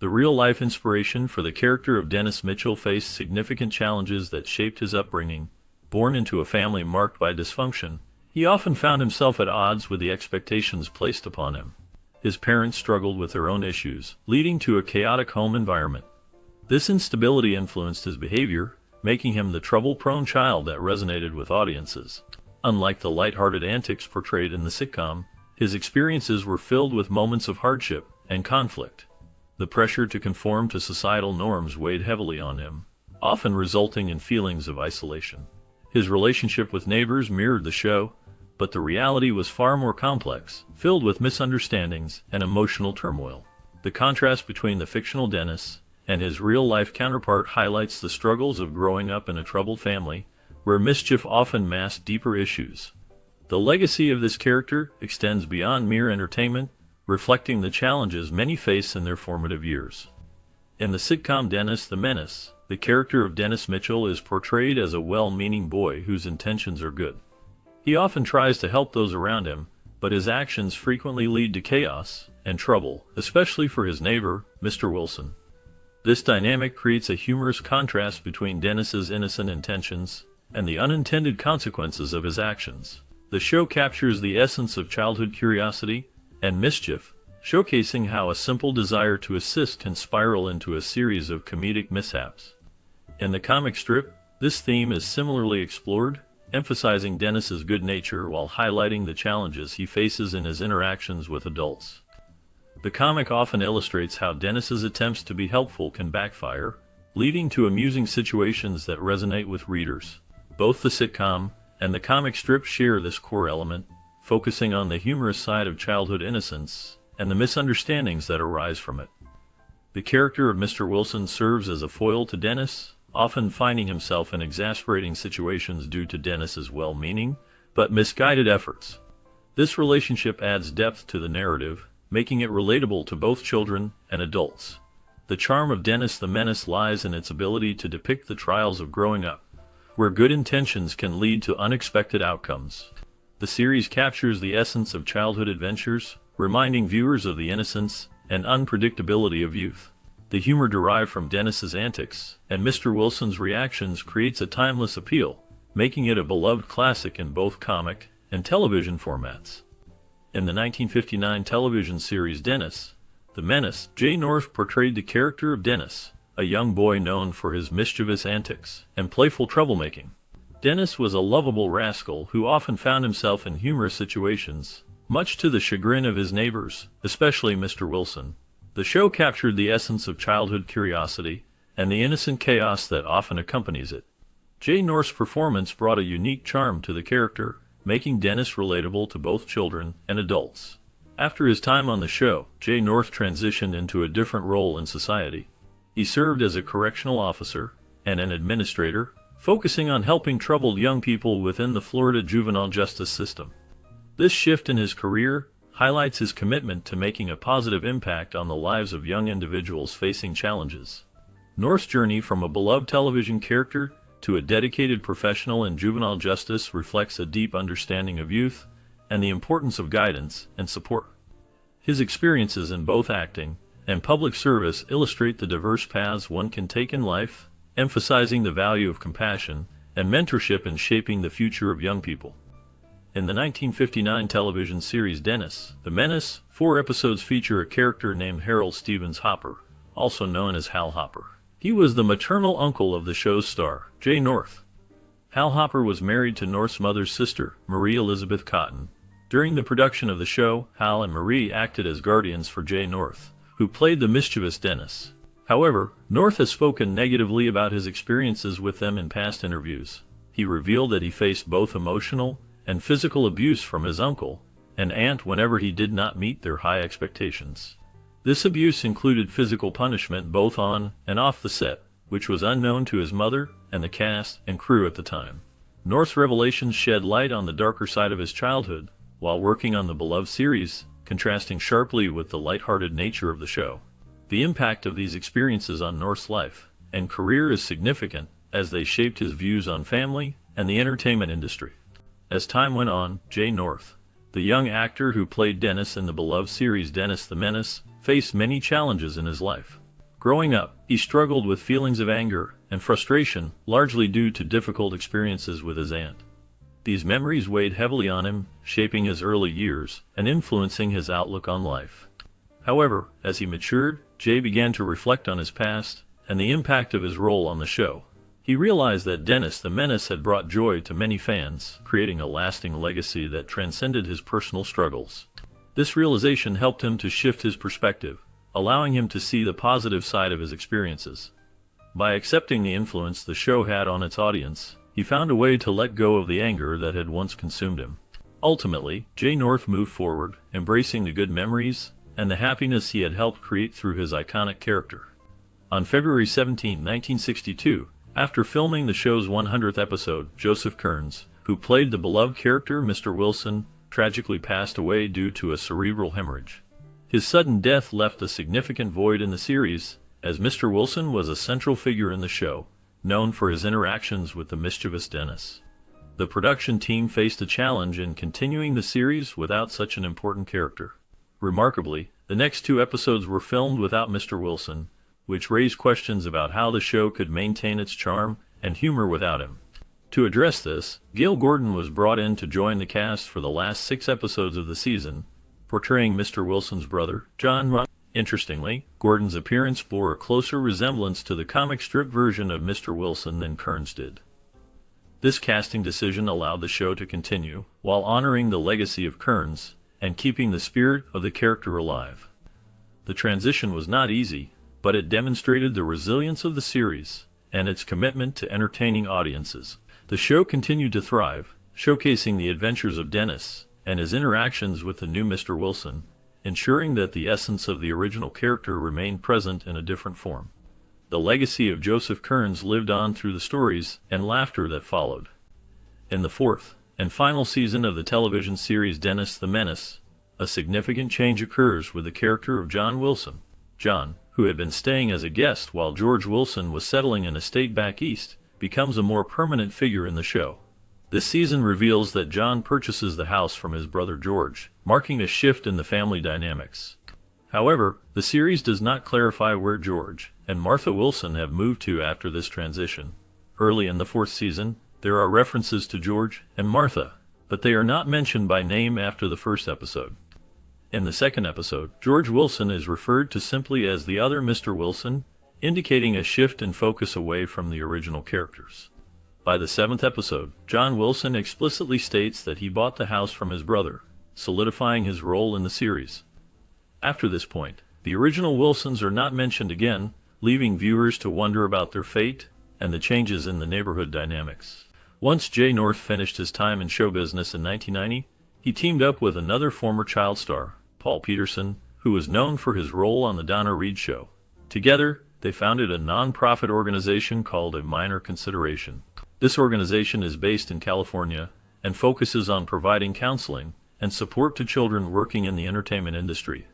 The real-life inspiration for the character of Dennis Mitchell faced significant challenges that shaped his upbringing. Born into a family marked by dysfunction, he often found himself at odds with the expectations placed upon him. His parents struggled with their own issues, leading to a chaotic home environment. This instability influenced his behavior, making him the trouble-prone child that resonated with audiences. Unlike the lighthearted antics portrayed in the sitcom, his experiences were filled with moments of hardship and conflict. The pressure to conform to societal norms weighed heavily on him, often resulting in feelings of isolation. His relationship with neighbors mirrored the show, but the reality was far more complex, filled with misunderstandings and emotional turmoil. The contrast between the fictional Dennis and his real-life counterpart highlights the struggles of growing up in a troubled family, where mischief often masked deeper issues. The legacy of this character extends beyond mere entertainment, reflecting the challenges many face in their formative years. In the sitcom Dennis the Menace, the character of Dennis Mitchell is portrayed as a well-meaning boy whose intentions are good. He often tries to help those around him, but his actions frequently lead to chaos and trouble, especially for his neighbor, Mr. Wilson. This dynamic creates a humorous contrast between Dennis's innocent intentions and the unintended consequences of his actions. The show captures the essence of childhood curiosity and mischief, showcasing how a simple desire to assist can spiral into a series of comedic mishaps. In the comic strip, this theme is similarly explored, emphasizing Dennis's good nature while highlighting the challenges he faces in his interactions with adults. The comic often illustrates how Dennis's attempts to be helpful can backfire, leading to amusing situations that resonate with readers. Both the sitcom and the comic strip share this core element, focusing on the humorous side of childhood innocence and the misunderstandings that arise from it. The character of Mr. Wilson serves as a foil to Dennis, often finding himself in exasperating situations due to Dennis's well-meaning but misguided efforts. This relationship adds depth to the narrative, making it relatable to both children and adults. The charm of Dennis the Menace lies in its ability to depict the trials of growing up, where good intentions can lead to unexpected outcomes. The series captures the essence of childhood adventures, reminding viewers of the innocence and unpredictability of youth. The humor derived from Dennis's antics and Mr. Wilson's reactions creates a timeless appeal, making it a beloved classic in both comic and television formats. In the 1959 television series Dennis the Menace, Jay North portrayed the character of Dennis, a young boy known for his mischievous antics and playful troublemaking. Dennis was a lovable rascal who often found himself in humorous situations, much to the chagrin of his neighbors, especially Mr. Wilson. The show captured the essence of childhood curiosity and the innocent chaos that often accompanies it. Jay North's performance brought a unique charm to the character, making Dennis relatable to both children and adults. After his time on the show, Jay North transitioned into a different role in society. He served as a correctional officer and an administrator, focusing on helping troubled young people within the Florida juvenile justice system. This shift in his career highlights his commitment to making a positive impact on the lives of young individuals facing challenges. North's journey from a beloved television character to a dedicated professional in juvenile justice reflects a deep understanding of youth and the importance of guidance and support. His experiences in both acting and public service illustrate the diverse paths one can take in life, emphasizing the value of compassion and mentorship in shaping the future of young people. In the 1959 television series Dennis the Menace, 4 episodes feature a character named Harold Stevens Hopper, also known as Hal Hopper. He was the maternal uncle of the show's star, Jay North. Hal Hopper was married to North's mother's sister, Marie Elizabeth Cotton. During the production of the show, Hal and Marie acted as guardians for Jay North, who played the mischievous Dennis. However, North has spoken negatively about his experiences with them in past interviews. He revealed that he faced both emotional and physical abuse from his uncle and aunt whenever he did not meet their high expectations. This abuse included physical punishment both on and off the set, which was unknown to his mother and the cast and crew at the time. North's revelations shed light on the darker side of his childhood while working on the beloved series, contrasting sharply with the lighthearted nature of the show. The impact of these experiences on North's life and career is significant, as they shaped his views on family and the entertainment industry. As time went on, Jay North, the young actor who played Dennis in the beloved series Dennis the Menace, faced many challenges in his life. Growing up, he struggled with feelings of anger and frustration, largely due to difficult experiences with his aunt. These memories weighed heavily on him, shaping his early years and influencing his outlook on life. However, as he matured, Jay began to reflect on his past and the impact of his role on the show. He realized that Dennis the Menace had brought joy to many fans, creating a lasting legacy that transcended his personal struggles. This realization helped him to shift his perspective, allowing him to see the positive side of his experiences. By accepting the influence the show had on its audience, he found a way to let go of the anger that had once consumed him. Ultimately, Jay North moved forward, embracing the good memories and the happiness he had helped create through his iconic character. On February 17, 1962, after filming the show's 100th episode, Joseph Kearns, who played the beloved character Mr. Wilson, tragically passed away due to a cerebral hemorrhage. His sudden death left a significant void in the series, as Mr. Wilson was a central figure in the show, known for his interactions with the mischievous Dennis. The production team faced a challenge in continuing the series without such an important character. Remarkably, the next 2 episodes were filmed without Mr. Wilson, which raised questions about how the show could maintain its charm and humor without him. To address this, Gale Gordon was brought in to join the cast for the last 6 episodes of the season, portraying Mr. Wilson's brother, John. Interestingly, Gordon's appearance bore a closer resemblance to the comic strip version of Mr. Wilson than Kearns did. This casting decision allowed the show to continue, while honoring the legacy of Kearns and keeping the spirit of the character alive. The transition was not easy, but it demonstrated the resilience of the series and its commitment to entertaining audiences. The show continued to thrive, showcasing the adventures of Dennis and his interactions with the new Mr. Wilson, ensuring that the essence of the original character remained present in a different form. The legacy of Joseph Kearns lived on through the stories and laughter that followed. In the 4th and final season of the television series Dennis the Menace, a significant change occurs with the character of John Wilson. John, who had been staying as a guest while George Wilson was settling in a estate back east, becomes a more permanent figure in the show. This season reveals that John purchases the house from his brother George, marking a shift in the family dynamics. However, the series does not clarify where George and Martha Wilson have moved to after this transition. Early in the 4th season, there are references to George and Martha, but they are not mentioned by name after the 1st episode. In the 2nd episode, George Wilson is referred to simply as the other Mr. Wilson, indicating a shift in focus away from the original characters. By the 7th episode, John Wilson explicitly states that he bought the house from his brother, solidifying his role in the series. After this point, the original Wilsons are not mentioned again, leaving viewers to wonder about their fate and the changes in the neighborhood dynamics. Once Jay North finished his time in show business in 1990, he teamed up with another former child star, Paul Peterson, who was known for his role on The Donna Reed Show. Together, they founded a non-profit organization called A Minor Consideration. This organization is based in California and focuses on providing counseling and support to children working in the entertainment industry.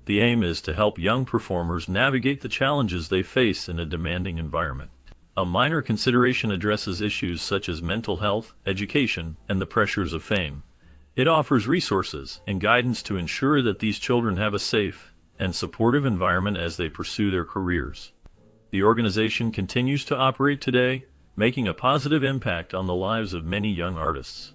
The aim is to help young performers navigate the challenges they face in a demanding environment. A Minor Consideration addresses issues such as mental health, education, and the pressures of fame. It offers resources and guidance to ensure that these children have a safe and supportive environment as they pursue their careers. The organization continues to operate today, making a positive impact on the lives of many young artists.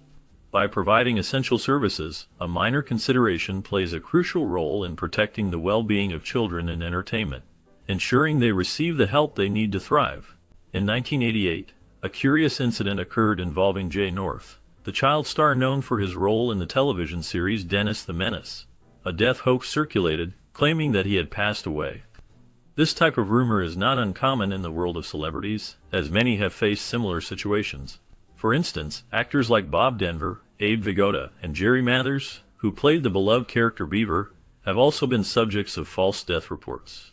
By providing essential services, A Minor Consideration plays a crucial role in protecting the well-being of children in entertainment, ensuring they receive the help they need to thrive. In 1988, a curious incident occurred involving Jay North, the child star known for his role in the television series Dennis the Menace. A death hoax circulated, claiming that he had passed away. This type of rumor is not uncommon in the world of celebrities, as many have faced similar situations. For instance, actors like Bob Denver, Abe Vigoda, and Jerry Mathers, who played the beloved character Beaver, have also been subjects of false death reports.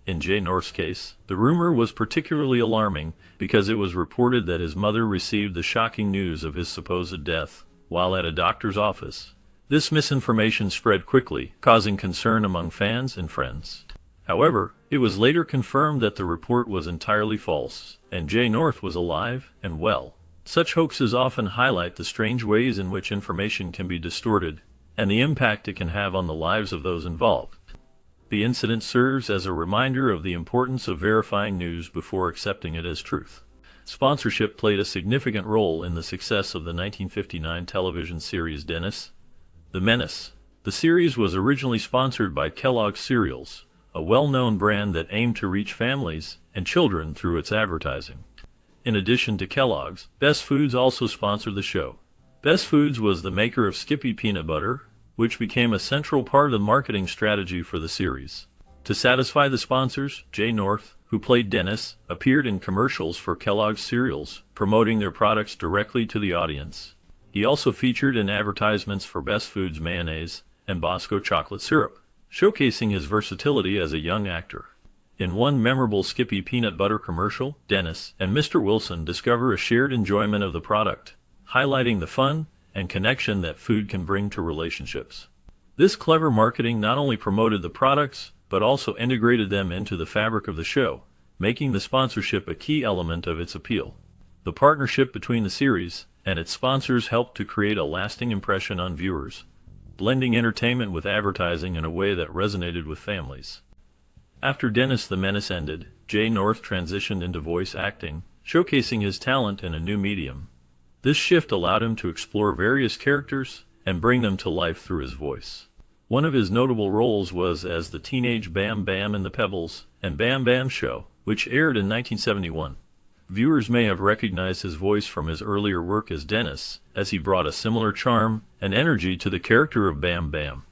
In Jay North's case, the rumor was particularly alarming because it was reported that his mother received the shocking news of his supposed death while at a doctor's office. This misinformation spread quickly, causing concern among fans and friends. However, it was later confirmed that the report was entirely false, and Jay North was alive and well. Such hoaxes often highlight the strange ways in which information can be distorted and the impact it can have on the lives of those involved. The incident serves as a reminder of the importance of verifying news before accepting it as truth. Sponsorship played a significant role in the success of the 1959 television series Dennis the Menace. The series was originally sponsored by Kellogg's Cereals, a well-known brand that aimed to reach families and children through its advertising. In addition to Kellogg's, Best Foods also sponsored the show. Best Foods was the maker of Skippy peanut butter, which became a central part of the marketing strategy for the series. To satisfy the sponsors, Jay North, who played Dennis, appeared in commercials for Kellogg's cereals, promoting their products directly to the audience. He also featured in advertisements for Best Foods mayonnaise and Bosco chocolate syrup, showcasing his versatility as a young actor. In one memorable Skippy peanut butter commercial, Dennis and Mr. Wilson discover a shared enjoyment of the product, highlighting the fun and connection that food can bring to relationships. This clever marketing not only promoted the products, but also integrated them into the fabric of the show, making the sponsorship a key element of its appeal. The partnership between the series and its sponsors helped to create a lasting impression on viewers, blending entertainment with advertising in a way that resonated with families. After Dennis the Menace ended, Jay North transitioned into voice acting, showcasing his talent in a new medium. This shift allowed him to explore various characters and bring them to life through his voice. One of his notable roles was as the teenage Bam Bam in the Pebbles and Bam Bam Show, which aired in 1971. Viewers may have recognized his voice from his earlier work as Dennis, as he brought a similar charm and energy to the character of Bam Bam.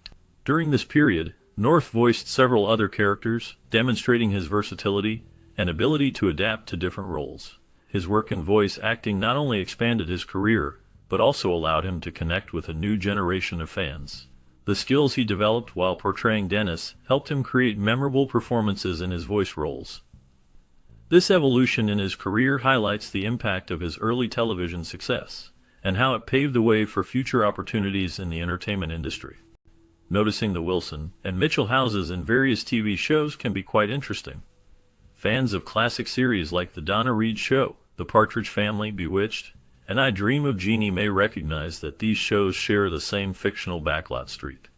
During this period, North voiced several other characters, demonstrating his versatility and ability to adapt to different roles. His work in voice acting not only expanded his career, but also allowed him to connect with a new generation of fans. The skills he developed while portraying Dennis helped him create memorable performances in his voice roles. This evolution in his career highlights the impact of his early television success, and how it paved the way for future opportunities in the entertainment industry. Noticing the Wilson and Mitchell houses in various TV shows can be quite interesting. Fans of classic series like The Donna Reed Show, The Partridge Family, Bewitched, and I Dream of Jeannie may recognize that these shows share the same fictional backlot street.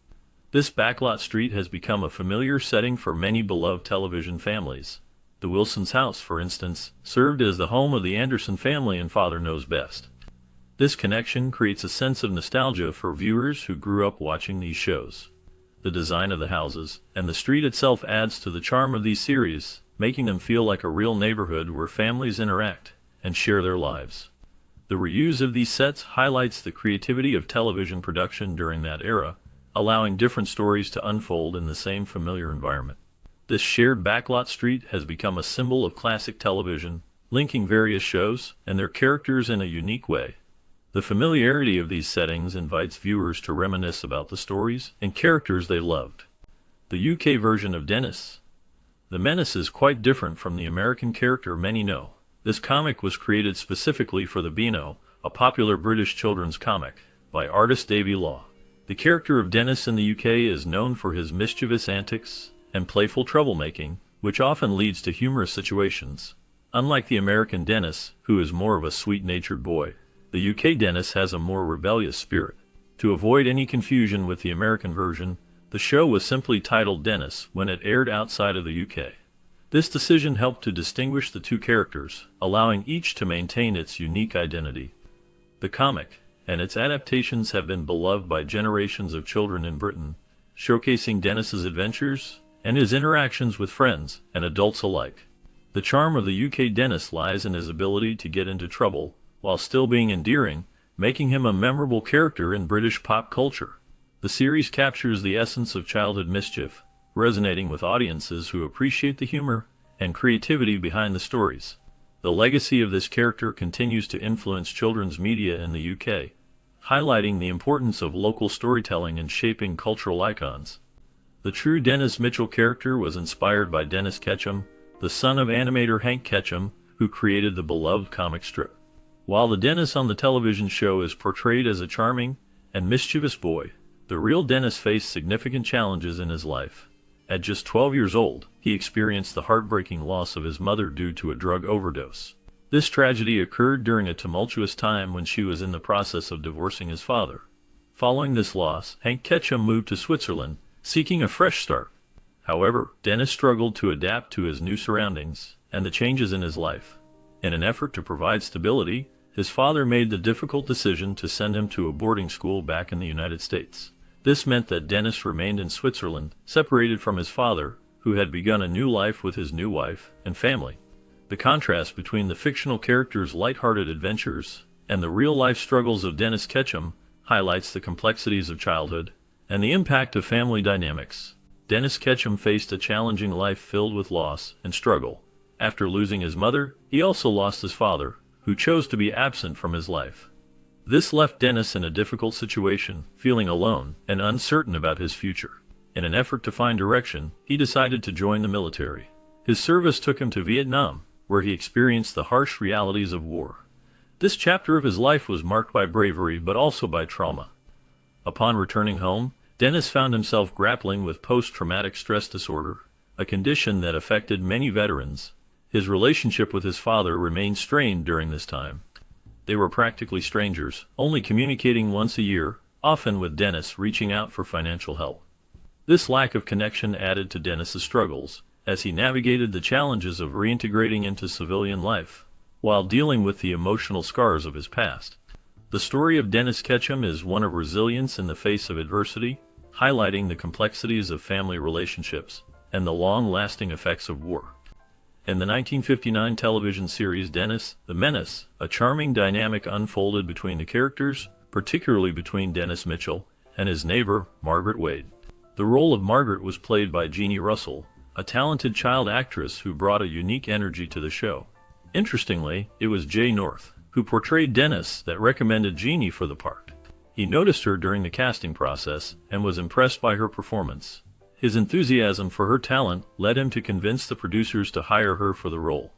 This backlot street has become a familiar setting for many beloved television families. The Wilsons' house, for instance, served as the home of the Anderson family in Father Knows Best. This connection creates a sense of nostalgia for viewers who grew up watching these shows. The design of the houses and the street itself adds to the charm of these series, making them feel like a real neighborhood where families interact and share their lives. The reuse of these sets highlights the creativity of television production during that era, allowing different stories to unfold in the same familiar environment. This shared backlot street has become a symbol of classic television, linking various shows and their characters in a unique way. The familiarity of these settings invites viewers to reminisce about the stories and characters they loved. The UK version of Dennis the Menace is quite different from the American character many know. This comic was created specifically for the Beano, a popular British children's comic, by artist Davy Law. The character of Dennis in the UK is known for his mischievous antics and playful troublemaking, which often leads to humorous situations. Unlike the American Dennis, who is more of a sweet-natured boy, the UK Dennis has a more rebellious spirit. To avoid any confusion with the American version, the show was simply titled Dennis when it aired outside of the UK. This decision helped to distinguish the two characters, allowing each to maintain its unique identity. The comic and its adaptations have been beloved by generations of children in Britain, showcasing Dennis's adventures and his interactions with friends and adults alike. The charm of the UK Dennis lies in his ability to get into trouble while still being endearing, making him a memorable character in British pop culture. The series captures the essence of childhood mischief, resonating with audiences who appreciate the humor and creativity behind the stories. The legacy of this character continues to influence children's media in the UK, highlighting the importance of local storytelling and shaping cultural icons. The true Dennis Mitchell character was inspired by Dennis Ketchum, the son of animator Hank Ketchum, who created the beloved comic strip. While the Dennis on the television show is portrayed as a charming and mischievous boy, the real Dennis faced significant challenges in his life. At just 12 years old, he experienced the heartbreaking loss of his mother due to a drug overdose. This tragedy occurred during a tumultuous time when she was in the process of divorcing his father. Following this loss, Hank Ketchum moved to Switzerland, seeking a fresh start. However, Dennis struggled to adapt to his new surroundings and the changes in his life. In an effort to provide stability, his father made the difficult decision to send him to a boarding school back in the United States. This meant that Dennis remained in Switzerland, separated from his father, who had begun a new life with his new wife and family. The contrast between the fictional character's lighthearted adventures and the real-life struggles of Dennis Ketchum highlights the complexities of childhood and the impact of family dynamics. Dennis Ketchum faced a challenging life filled with loss and struggle. After losing his mother, he also lost his father, who chose to be absent from his life. This left Dennis in a difficult situation, feeling alone and uncertain about his future. In an effort to find direction, he decided to join the military. His service took him to Vietnam, where he experienced the harsh realities of war. This chapter of his life was marked by bravery but also by trauma. Upon returning home, Dennis found himself grappling with post-traumatic stress disorder, a condition that affected many veterans. His relationship with his father remained strained during this time. They were practically strangers, only communicating once a year, often with Dennis reaching out for financial help. This lack of connection added to Dennis's struggles, as he navigated the challenges of reintegrating into civilian life, while dealing with the emotional scars of his past. The story of Dennis Ketchum is one of resilience in the face of adversity, highlighting the complexities of family relationships and the long-lasting effects of war. In the 1959 television series Dennis, the Menace, a charming dynamic unfolded between the characters, particularly between Dennis Mitchell and his neighbor, Margaret Wade. The role of Margaret was played by Jeannie Russell, a talented child actress who brought a unique energy to the show. Interestingly, it was Jay North, who portrayed Dennis, that recommended Jeannie for the part. He noticed her during the casting process and was impressed by her performance. His enthusiasm for her talent led him to convince the producers to hire her for the role.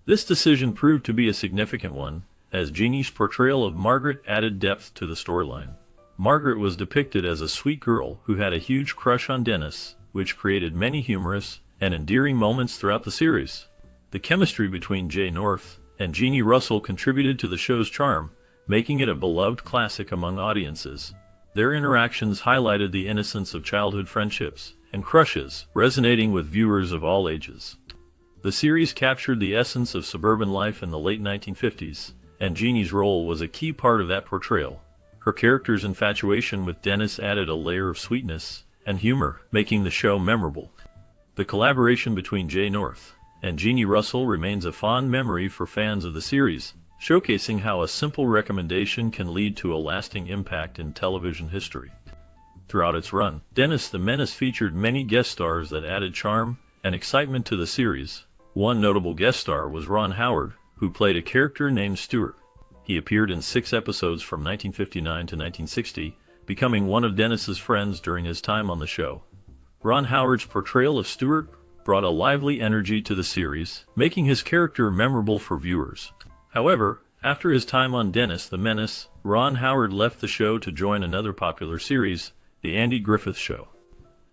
This decision proved to be a significant one, as Jeannie's portrayal of Margaret added depth to the storyline. Margaret was depicted as a sweet girl who had a huge crush on Dennis, which created many humorous and endearing moments throughout the series. The chemistry between Jay North and Jeannie Russell contributed to the show's charm, making it a beloved classic among audiences. Their interactions highlighted the innocence of childhood friendships and crushes, resonating with viewers of all ages. The series captured the essence of suburban life in the late 1950s, and Jeannie's role was a key part of that portrayal. Her character's infatuation with Dennis added a layer of sweetness and humor, making the show memorable. The collaboration between Jay North and Jeannie Russell remains a fond memory for fans of the series, showcasing how a simple recommendation can lead to a lasting impact in television history. Throughout its run, Dennis the Menace featured many guest stars that added charm and excitement to the series. One notable guest star was Ron Howard, who played a character named Stuart. He appeared in 6 episodes from 1959 to 1960, becoming one of Dennis's friends during his time on the show. Ron Howard's portrayal of Stuart brought a lively energy to the series, making his character memorable for viewers. However, after his time on Dennis the Menace, Ron Howard left the show to join another popular series, The Andy Griffith Show.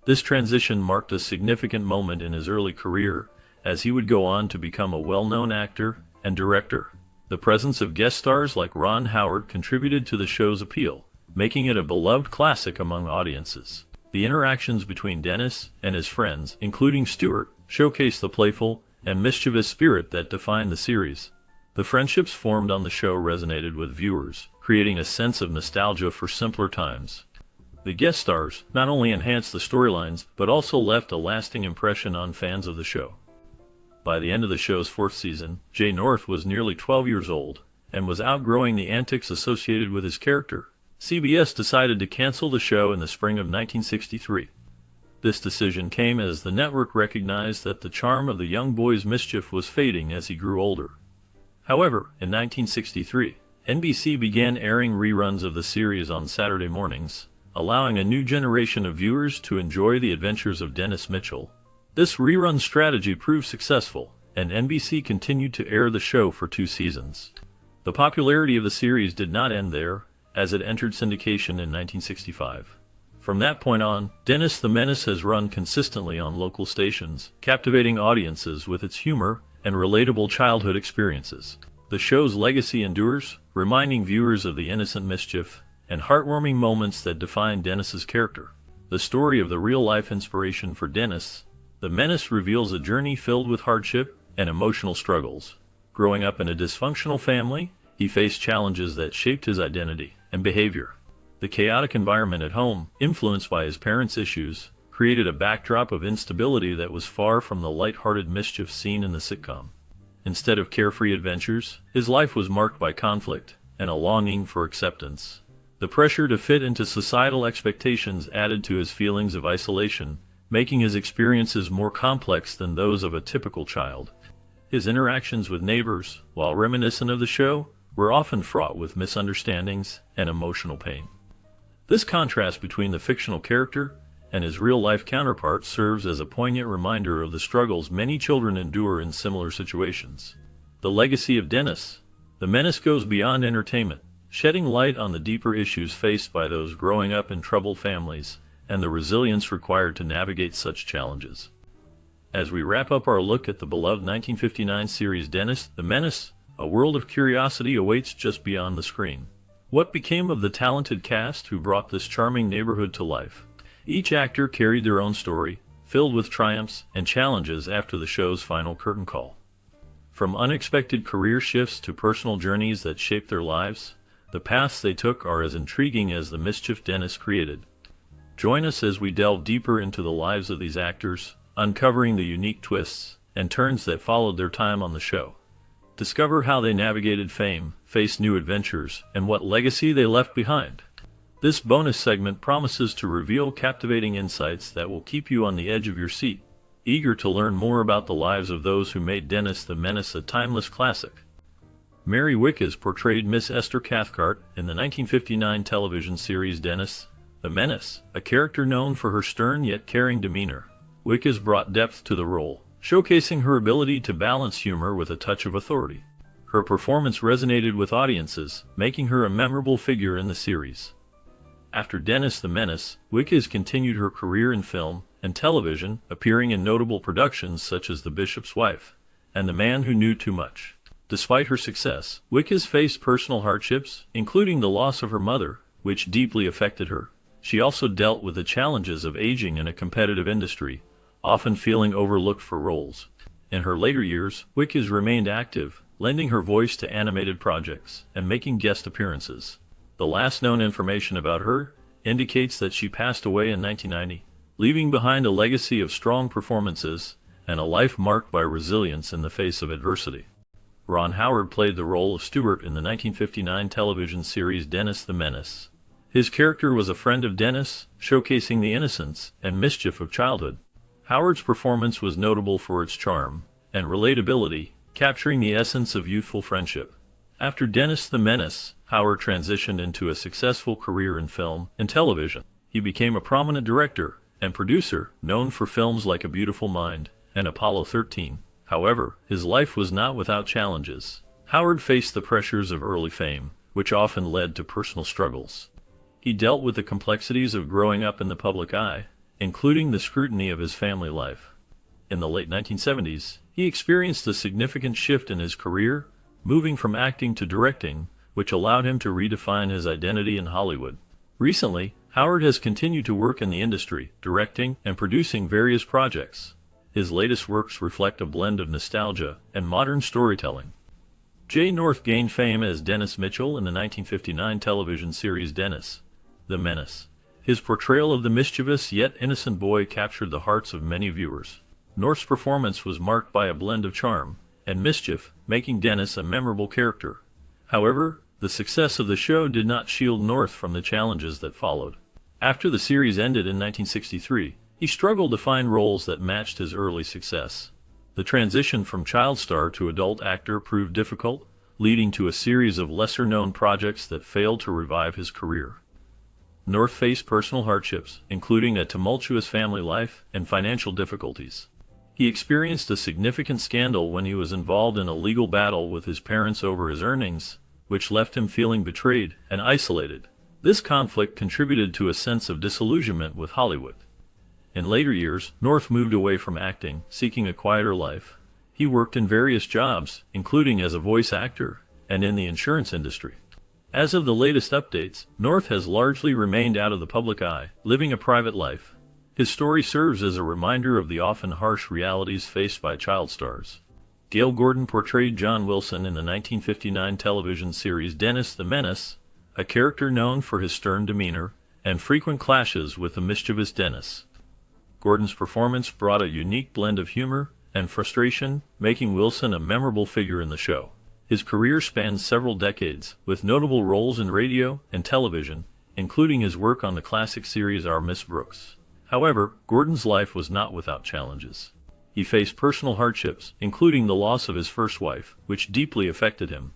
This transition marked a significant moment in his early career, as he would go on to become a well-known actor and director. The presence of guest stars like Ron Howard contributed to the show's appeal, making it a beloved classic among audiences. The interactions between Dennis and his friends, including Stuart, showcased the playful and mischievous spirit that defined the series. The friendships formed on the show resonated with viewers, creating a sense of nostalgia for simpler times. The guest stars not only enhanced the storylines, but also left a lasting impression on fans of the show. By the end of the show's 4th season, Jay North was nearly 12 years old, and was outgrowing the antics associated with his character. CBS decided to cancel the show in the spring of 1963. This decision came as the network recognized that the charm of the young boy's mischief was fading as he grew older. However, in 1963, NBC began airing reruns of the series on Saturday mornings, allowing a new generation of viewers to enjoy the adventures of Dennis Mitchell. This rerun strategy proved successful, and NBC continued to air the show for 2 seasons. The popularity of the series did not end there, as it entered syndication in 1965. From that point on, Dennis the Menace has run consistently on local stations, captivating audiences with its humor and relatable childhood experiences. The show's legacy endures, reminding viewers of the innocent mischief and heartwarming moments that define Dennis's character. The story of the real-life inspiration for Dennis The Menace reveals a journey filled with hardship and emotional struggles. Growing up in a dysfunctional family, he faced challenges that shaped his identity and behavior. The chaotic environment at home, influenced by his parents' issues, created a backdrop of instability that was far from the light-hearted mischief seen in the sitcom. Instead of carefree adventures, his life was marked by conflict and a longing for acceptance. The pressure to fit into societal expectations added to his feelings of isolation, making his experiences more complex than those of a typical child. His interactions with neighbors, while reminiscent of the show, were often fraught with misunderstandings and emotional pain. This contrast between the fictional character and his real-life counterpart serves as a poignant reminder of the struggles many children endure in similar situations. The legacy of Dennis, the Menace, goes beyond entertainment, shedding light on the deeper issues faced by those growing up in troubled families and the resilience required to navigate such challenges. As we wrap up our look at the beloved 1959 series Dennis the Menace, a world of curiosity awaits just beyond the screen. What became of the talented cast who brought this charming neighborhood to life? Each actor carried their own story, filled with triumphs and challenges after the show's final curtain call. From unexpected career shifts to personal journeys that shaped their lives, the paths they took are as intriguing as the mischief Dennis created. Join us as we delve deeper into the lives of these actors, uncovering the unique twists and turns that followed their time on the show. Discover how they navigated fame, faced new adventures, and what legacy they left behind. This bonus segment promises to reveal captivating insights that will keep you on the edge of your seat, eager to learn more about the lives of those who made Dennis the Menace a timeless classic. Mary Wickes portrayed Miss Esther Cathcart in the 1959 television series Dennis the Menace, a character known for her stern yet caring demeanor. Wickes brought depth to the role, showcasing her ability to balance humor with a touch of authority. Her performance resonated with audiences, making her a memorable figure in the series. After Dennis the Menace, Wickes continued her career in film and television, appearing in notable productions such as The Bishop's Wife and The Man Who Knew Too Much. Despite her success, Wickes faced personal hardships, including the loss of her mother, which deeply affected her. She also dealt with the challenges of aging in a competitive industry, often feeling overlooked for roles. In her later years, Wickes remained active, lending her voice to animated projects and making guest appearances. The last known information about her indicates that she passed away in 1990, leaving behind a legacy of strong performances and a life marked by resilience in the face of adversity. Ron Howard played the role of Stuart in the 1959 television series Dennis the Menace. His character was a friend of Dennis, showcasing the innocence and mischief of childhood. Howard's performance was notable for its charm and relatability, capturing the essence of youthful friendship. After Dennis the Menace, Howard transitioned into a successful career in film and television. He became a prominent director and producer, known for films like A Beautiful Mind and Apollo 13. However, his life was not without challenges. Howard faced the pressures of early fame, which often led to personal struggles. He dealt with the complexities of growing up in the public eye, including the scrutiny of his family life. In the late 1970s, he experienced a significant shift in his career, moving from acting to directing, which allowed him to redefine his identity in Hollywood. Recently, Howard has continued to work in the industry, directing and producing various projects. His latest works reflect a blend of nostalgia and modern storytelling. Jay North gained fame as Dennis Mitchell in the 1959 television series Dennis the Menace. His portrayal of the mischievous yet innocent boy captured the hearts of many viewers. North's performance was marked by a blend of charm and mischief, making Dennis a memorable character. However, the success of the show did not shield North from the challenges that followed. After the series ended in 1963, he struggled to find roles that matched his early success. The transition from child star to adult actor proved difficult, leading to a series of lesser-known projects that failed to revive his career. North faced personal hardships, including a tumultuous family life and financial difficulties. He experienced a significant scandal when he was involved in a legal battle with his parents over his earnings, which left him feeling betrayed and isolated. This conflict contributed to a sense of disillusionment with Hollywood. In later years, North moved away from acting, seeking a quieter life. He worked in various jobs, including as a voice actor and in the insurance industry. As of the latest updates, North has largely remained out of the public eye, living a private life. His story serves as a reminder of the often harsh realities faced by child stars. Gale Gordon portrayed John Wilson in the 1959 television series Dennis the Menace, a character known for his stern demeanor and frequent clashes with the mischievous Dennis. Gordon's performance brought a unique blend of humor and frustration, making Wilson a memorable figure in the show. His career spans several decades, with notable roles in radio and television, including his work on the classic series Our Miss Brooks. However, Gordon's life was not without challenges. He faced personal hardships, including the loss of his first wife, which deeply affected him.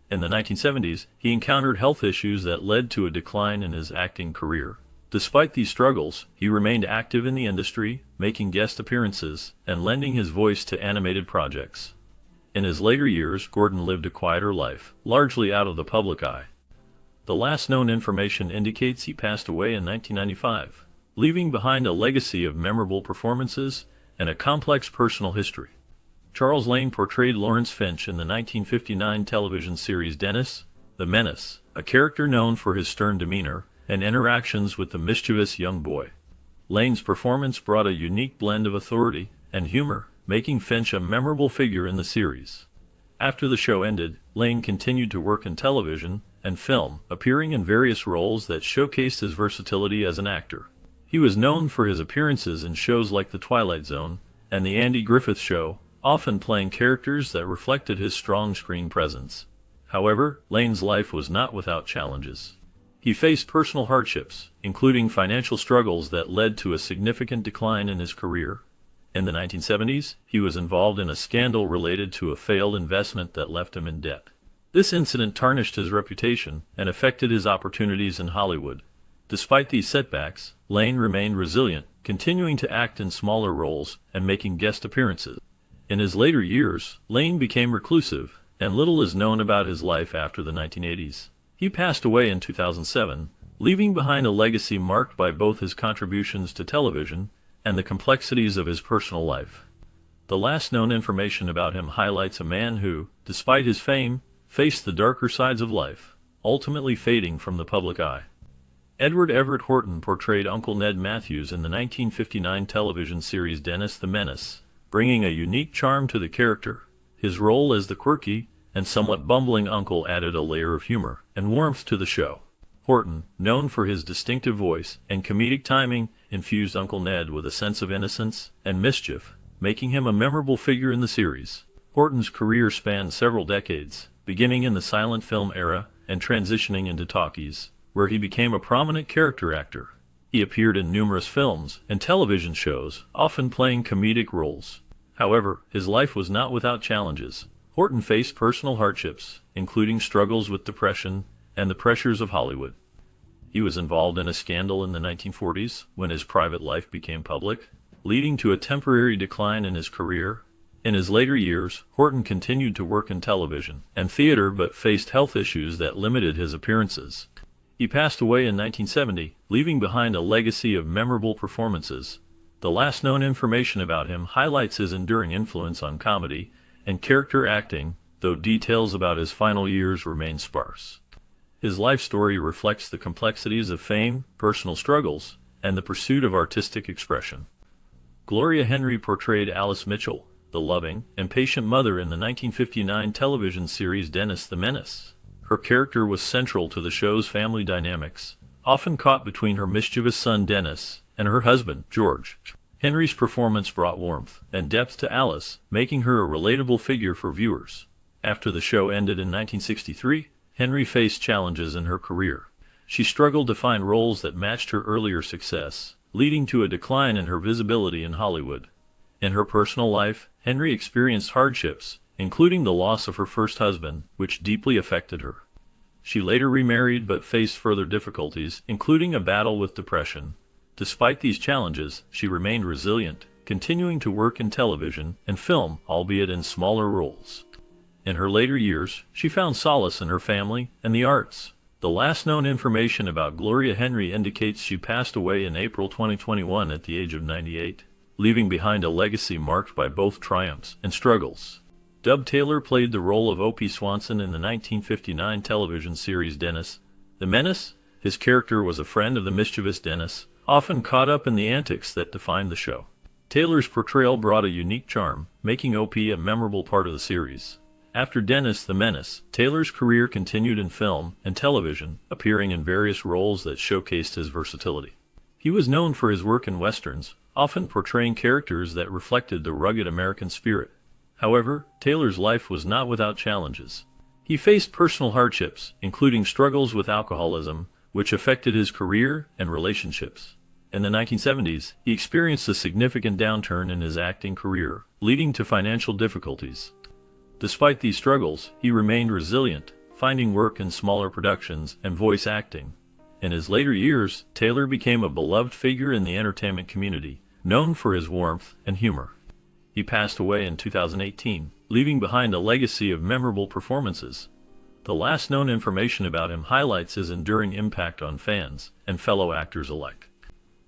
In the 1970s, he encountered health issues that led to a decline in his acting career. Despite these struggles, he remained active in the industry, making guest appearances and lending his voice to animated projects. In his later years, Gordon lived a quieter life, largely out of the public eye. The last known information indicates he passed away in 1995, leaving behind a legacy of memorable performances and a complex personal history. Charles Lane portrayed Lawrence Finch in the 1959 television series Dennis the Menace, a character known for his stern demeanor and interactions with the mischievous young boy. Lane's performance brought a unique blend of authority and humor, making Finch a memorable figure in the series. After the show ended, Lane continued to work in television and film, appearing in various roles that showcased his versatility as an actor. He was known for his appearances in shows like The Twilight Zone and The Andy Griffith Show, often playing characters that reflected his strong screen presence. However, Lane's life was not without challenges. He faced personal hardships, including financial struggles that led to a significant decline in his career. In the 1970s, he was involved in a scandal related to a failed investment that left him in debt. This incident tarnished his reputation and affected his opportunities in Hollywood. Despite these setbacks, Lane remained resilient, continuing to act in smaller roles and making guest appearances. In his later years, Lane became reclusive, and little is known about his life after the 1980s. He passed away in 2007, leaving behind a legacy marked by both his contributions to television and the complexities of his personal life. The last known information about him highlights a man who, despite his fame, faced the darker sides of life, ultimately fading from the public eye. Edward Everett Horton portrayed Uncle Ned Matthews in the 1959 television series Dennis the Menace, bringing a unique charm to the character. His role as the quirky and somewhat bumbling uncle added a layer of humor and warmth to the show. Horton, known for his distinctive voice and comedic timing, infused Uncle Ned with a sense of innocence and mischief, making him a memorable figure in the series. Horton's career spanned several decades, beginning in the silent film era and transitioning into talkies, where he became a prominent character actor. He appeared in numerous films and television shows, often playing comedic roles. However, his life was not without challenges. Horton faced personal hardships, including struggles with depression and the pressures of Hollywood. He was involved in a scandal in the 1940s when his private life became public, leading to a temporary decline in his career. In his later years, Horton continued to work in television and theater but faced health issues that limited his appearances. He passed away in 1970, leaving behind a legacy of memorable performances. The last known information about him highlights his enduring influence on comedy and character acting, though details about his final years remain sparse. His life story reflects the complexities of fame, personal struggles, and the pursuit of artistic expression. Gloria Henry portrayed Alice Mitchell, the loving and patient mother in the 1959 television series Dennis the Menace. Her character was central to the show's family dynamics, often caught between her mischievous son Dennis and her husband, George. Henry's performance brought warmth and depth to Alice, making her a relatable figure for viewers. After the show ended in 1963, Henry faced challenges in her career. She struggled to find roles that matched her earlier success, leading to a decline in her visibility in Hollywood. In her personal life, Henry experienced hardships, including the loss of her first husband, which deeply affected her. She later remarried but faced further difficulties, including a battle with depression. Despite these challenges, she remained resilient, continuing to work in television and film, albeit in smaller roles. In her later years, she found solace in her family and the arts. The last known information about Gloria Henry indicates she passed away in April 2021 at the age of 98, leaving behind a legacy marked by both triumphs and struggles. Dub Taylor played the role of Opie Swanson in the 1959 television series Dennis the Menace. His character was a friend of the mischievous Dennis, often caught up in the antics that defined the show. Taylor's portrayal brought a unique charm, making OP a memorable part of the series. After Dennis the Menace, Taylor's career continued in film and television, appearing in various roles that showcased his versatility. He was known for his work in westerns, often portraying characters that reflected the rugged American spirit. However, Taylor's life was not without challenges. He faced personal hardships, including struggles with alcoholism, which affected his career and relationships. In the 1970s, he experienced a significant downturn in his acting career, leading to financial difficulties. Despite these struggles, he remained resilient, finding work in smaller productions and voice acting. In his later years, Taylor became a beloved figure in the entertainment community, known for his warmth and humor. He passed away in 2018, leaving behind a legacy of memorable performances. The last known information about him highlights his enduring impact on fans and fellow actors alike.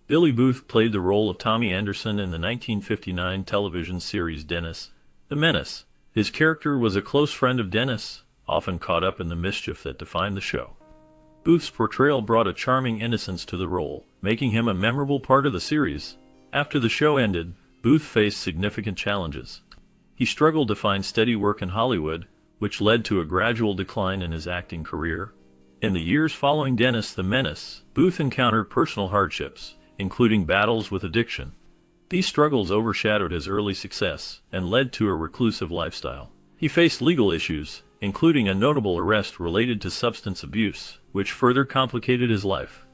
Billy Booth played the role of Tommy Anderson in the 1959 television series Dennis the Menace. His character was a close friend of Dennis, often caught up in the mischief that defined the show. Booth's portrayal brought a charming innocence to the role, making him a memorable part of the series. After the show ended, Booth faced significant challenges. He struggled to find steady work in Hollywood, which led to a gradual decline in his acting career. In the years following Dennis the Menace, Booth encountered personal hardships, including battles with addiction. These struggles overshadowed his early success and led to a reclusive lifestyle. He faced legal issues, including a notable arrest related to substance abuse, which further complicated his life.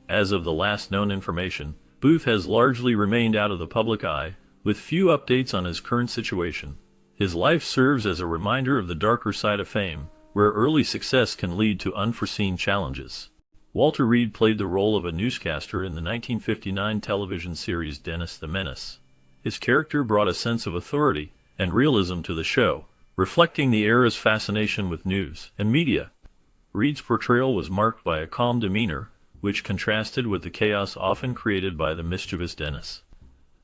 As of the last known information, Booth has largely remained out of the public eye, with few updates on his current situation. His life serves as a reminder of the darker side of fame, where early success can lead to unforeseen challenges. Walter Reed played the role of a newscaster in the 1959 television series Dennis the Menace. His character brought a sense of authority and realism to the show, reflecting the era's fascination with news and media. Reed's portrayal was marked by a calm demeanor, which contrasted with the chaos often created by the mischievous Dennis.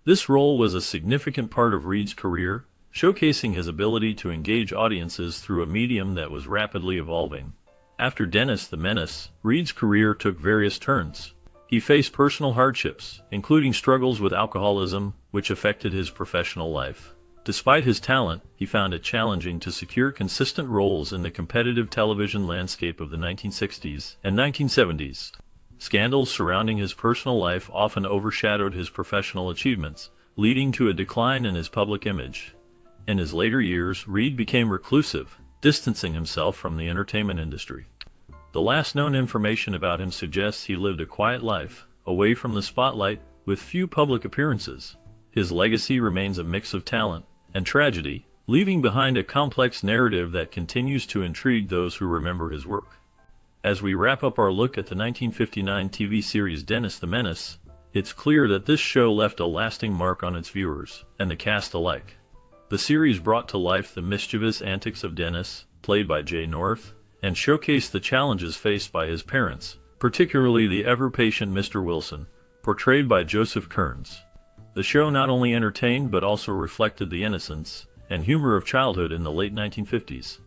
This role was a significant part of Reed's career, showcasing his ability to engage audiences through a medium that was rapidly evolving. After Dennis the Menace, Reed's career took various turns. He faced personal hardships, including struggles with alcoholism, which affected his professional life. Despite his talent, he found it challenging to secure consistent roles in the competitive television landscape of the 1960s and 1970s. Scandals surrounding his personal life often overshadowed his professional achievements, leading to a decline in his public image. In his later years, Reed became reclusive, distancing himself from the entertainment industry. The last known information about him suggests he lived a quiet life, away from the spotlight, with few public appearances. His legacy remains a mix of talent and tragedy, leaving behind a complex narrative that continues to intrigue those who remember his work. As we wrap up our look at the 1959 TV series Dennis the Menace, it's clear that this show left a lasting mark on its viewers and the cast alike. The series brought to life the mischievous antics of Dennis, played by Jay North, and showcased the challenges faced by his parents, particularly the ever-patient Mr. Wilson, portrayed by Joseph Kearns. The show not only entertained but also reflected the innocence and humor of childhood in the late 1950s.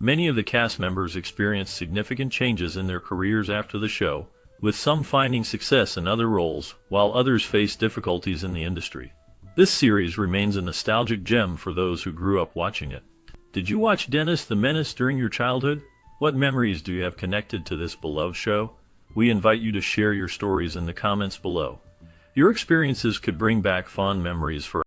Many of the cast members experienced significant changes in their careers after the show, with some finding success in other roles, while others faced difficulties in the industry. This series remains a nostalgic gem for those who grew up watching it. Did you watch Dennis the Menace during your childhood? What memories do you have connected to this beloved show? We invite you to share your stories in the comments below. Your experiences could bring back fond memories for